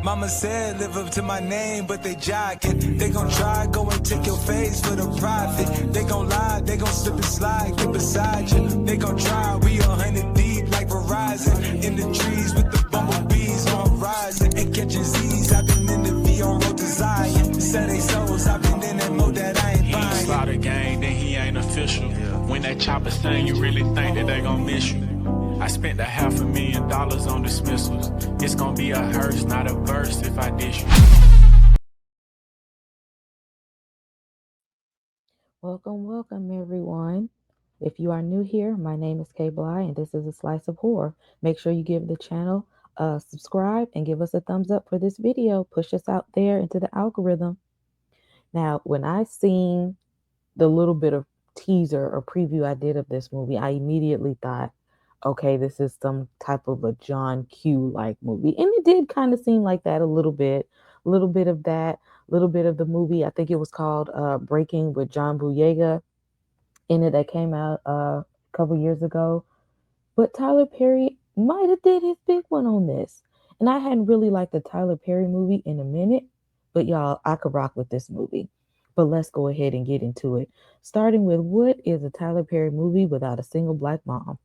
Mama said live up to my name, but they jockin'. They gon' try, go and take your face for the profit. They gon' lie, they gon' slip and slide, get beside you. They gon' try, we 100 deep like Verizon. In the trees with the bumblebees on rising. And catching Z's, I've been in the V on road to Zion. Set they souls, I've been in that mode that I ain't buying. He slaughter gang, then he ain't official. When that chopper sing, you really think that they gon' miss you. I spent $500,000 on dismissals. It's gonna be a hearse, not a verse if I dish you. Welcome everyone. If you are new here, my name is Kay Bly and this is a slice of horror. Make sure you give the channel a subscribe and give us a thumbs up for this video. Push us out there into the algorithm. Now, when I seen the little bit of teaser or preview I did of this movie, I immediately thought, okay, this is some type of a John Q like movie. And it did kind of seem like that a little bit of that, little bit of the movie. I think it was called Breaking with John Boyega in it that came out a couple years ago. But Tyler Perry might have did his big one on this. And I hadn't really liked the Tyler Perry movie in a minute, but y'all, I could rock with this movie. But let's go ahead and get into it. Starting with what is a Tyler Perry movie without a single black mom?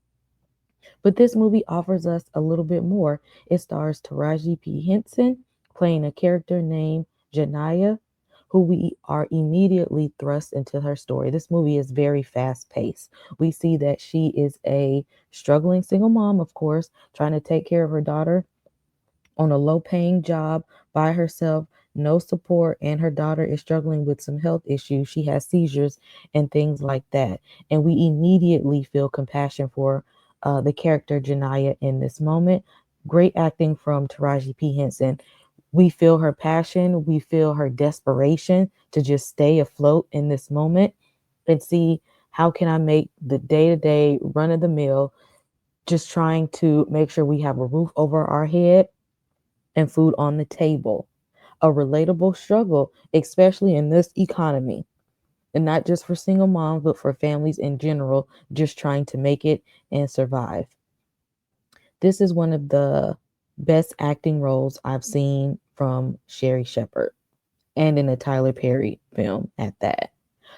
But this movie offers us a little bit more. It stars Taraji P. Henson playing a character named Janiyah, who we are immediately thrust into her story. This movie is very fast paced. We see that she is a struggling single mom, of course, trying to take care of her daughter on a low paying job by herself, no support, and her daughter is struggling with some health issues. She has seizures and things like that. And we immediately feel compassion for the character Janiyah in this moment. Great acting from Taraji P. Henson. We feel her passion, we feel her desperation to just stay afloat in this moment and see how can I make the day-to-day run of the mill, just trying to make sure we have a roof over our head and food on the table. A relatable struggle, especially in this economy. And not just for single moms, but for families in general, just trying to make it and survive. This is one of the best acting roles I've seen from Sherry Shepherd, and in a Tyler Perry film at that.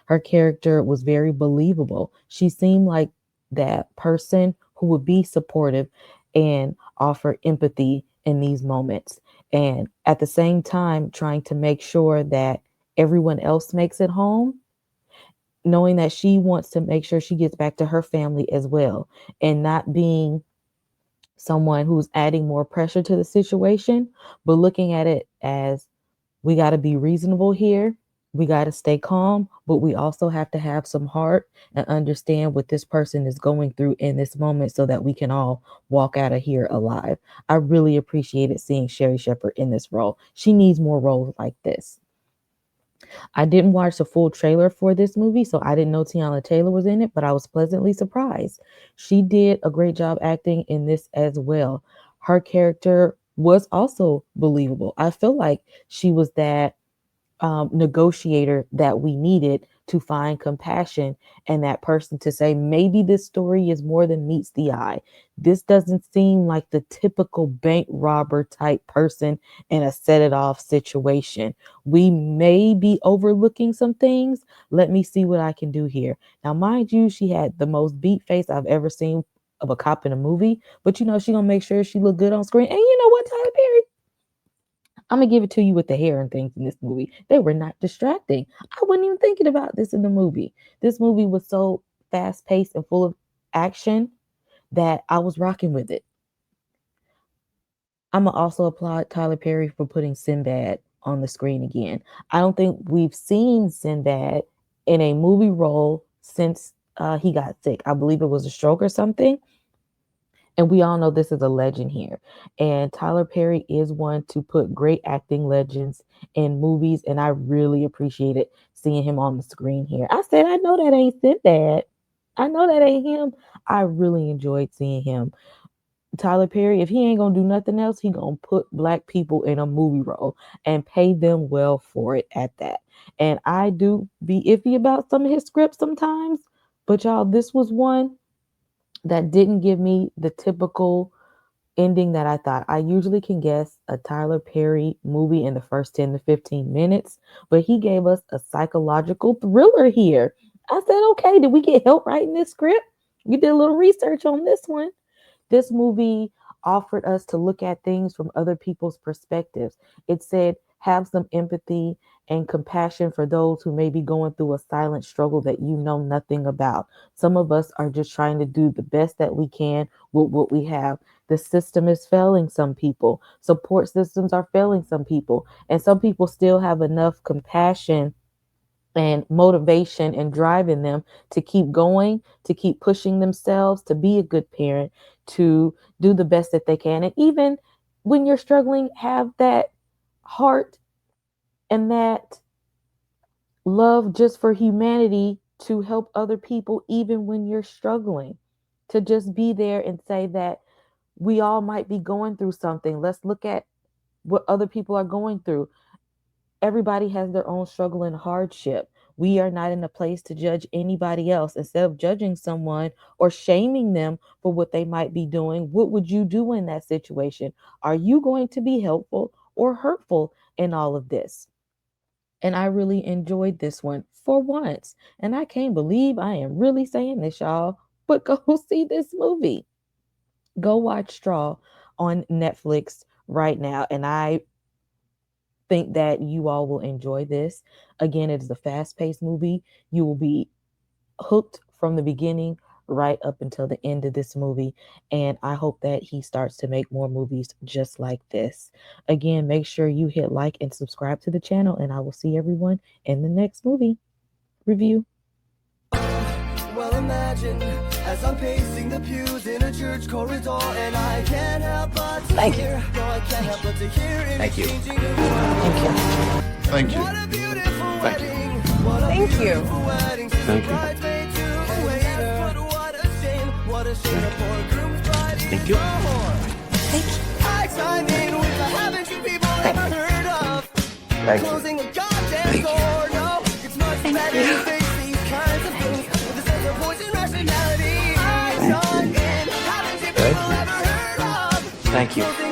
Her character was very believable. She seemed like that person who would be supportive and offer empathy in these moments. And at the same time, trying to make sure that everyone else makes it home, knowing that she wants to make sure she gets back to her family as well, and not being someone who's adding more pressure to the situation, but looking at it as we got to be reasonable here. We got to stay calm, but we also have to have some heart and understand what this person is going through in this moment so that we can all walk out of here alive. I really appreciated seeing Sherry Shepherd in this role. She needs more roles like this. I didn't watch the full trailer for this movie, so I didn't know Tiana Taylor was in it, but I was pleasantly surprised. She did a great job acting in this as well. Her character was also believable. I feel like she was that negotiator that we needed to find compassion and that person to say, maybe this story is more than meets the eye. This doesn't seem like the typical bank robber type person in a set it off situation. We may be overlooking some things. Let me see what I can do here. Now, mind you, she had the most beat face I've ever seen of a cop in a movie, but you know, she gonna make sure she look good on screen. And you know what, Tyler Perry? I'm gonna give it to you with the hair and things in this movie. They were not distracting. I wasn't even thinking about this in the movie. This movie was so fast paced and full of action that I was rocking with it. I'm gonna also applaud Tyler Perry for putting Sinbad on the screen again. I don't think we've seen Sinbad in a movie role since he got sick. I believe it was a stroke or something. And we all know this is a legend here. And Tyler Perry is one to put great acting legends in movies. And I really appreciated seeing him on the screen here. I said, I know that ain't Sinbad. I know that ain't him. I really enjoyed seeing him. Tyler Perry, if he ain't gonna do nothing else, he gonna put black people in a movie role and pay them well for it at that. And I do be iffy about some of his scripts sometimes, but y'all, this was one that didn't give me the typical ending that I thought. I usually can guess a Tyler Perry movie in the first 10 to 15 minutes, but he gave us a psychological thriller here. I said, okay, did we get help writing this script? You did a little research on this one. This movie offered us to look at things from other people's perspectives. It said, have some empathy and compassion for those who may be going through a silent struggle that you know nothing about. Some of us are just trying to do the best that we can with what we have. The system is failing some people. Support systems are failing some people. And some people still have enough compassion and motivation and drive in them to keep going, to keep pushing themselves, to be a good parent, to do the best that they can. And even when you're struggling, have that heart and that love just for humanity to help other people, even when you're struggling, to just be there and say that we all might be going through something. Let's look at what other people are going through. Everybody has their own struggle and hardship. We are not in a place to judge anybody else. Instead of judging someone or shaming them for what they might be doing, what would you do in that situation? Are you going to be helpful or hurtful in all of this? And I really enjoyed this one for once. And I can't believe I am really saying this, y'all. But go see this movie. Go watch Straw on Netflix right now. And I think that you all will enjoy this. Again, it is a fast paced movie. You will be hooked from the beginning right up until the end of this movie. And I hope that he starts to make more movies just like this. Again, make sure you hit like and subscribe to the channel, and I will see everyone in the next movie review. Well, imagine as I'm pacing the pews in a church corridor, and I can't help but to hear. No, I can't help but to hear. Thank you. Thank you. What a beautiful wedding. What a Thank you. beautiful wedding. Thank you. Bridesmaid to a waiter. But what a shame. What a shame. A poor groom's bride is Thank you. a whore. Thank you. I chime in with the haven't you people ever heard of Thank you. closing a goddamn Thank you. door? No, it's much better to face these kinds of things with a sense of voice and rationality. I chime in, haven't you people ever heard of Thank you. closing